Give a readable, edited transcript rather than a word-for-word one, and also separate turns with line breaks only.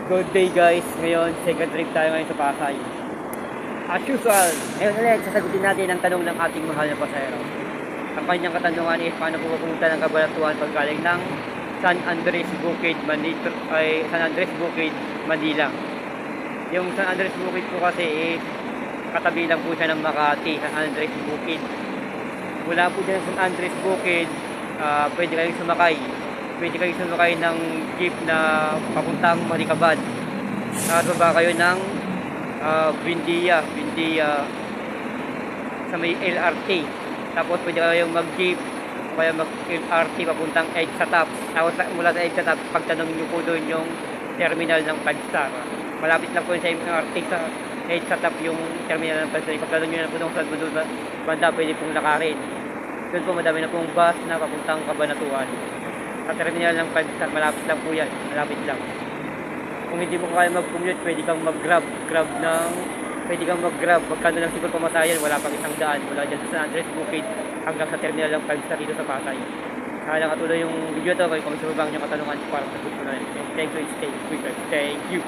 Good day guys, ngayon second trip tayo ngayon sa Pasay. As usual, ngayon ulit sasagutin natin ang tanong ng ating mahal na pasahero. Ang kanyang katanungan is paano po pupunta ng Cabanatuan paggaling ng San Andres Bukid, Manila. Yung San Andres Bukid po kasi katabi lang po siya ng Makati, San Andres Bukid. Mula po dyan sa San Andres Bukid, pwede kayong sumakay. Pwede kayong sumakay ng jeep na papuntang Maricabad. Baba kayo ng Bindia sa may LRT. Tapos pwede kayong mag-jeep o kaya mag-LRT papuntang EDSA Top. Tapos mula sa EDSA Top, pagtanong nyo po doon yung terminal ng 5 star. Malapit lang po sa MRT sa EDSA Top yung terminal ng 5 star. Pagtanong nyo na po doon sa banda, pwede pong lakarin. Doon po madami na pong bus na papuntang Cabanatuan. Sa terminal ng 5 star, malapit lang po yan. Malapit lang. Kung hindi mo kaya mag-commute, pwede kang mag-grab. Magkano lang siguro pamatayan, wala pang 100 mula dyan sa San Andres Bukid hanggang sa terminal ng 5 star dito sa Pasay. Kaya lang katuloy yung video to, kung sa bang yung katanungan para sa gusto na yun. Thank you, stay quicker. Thank you.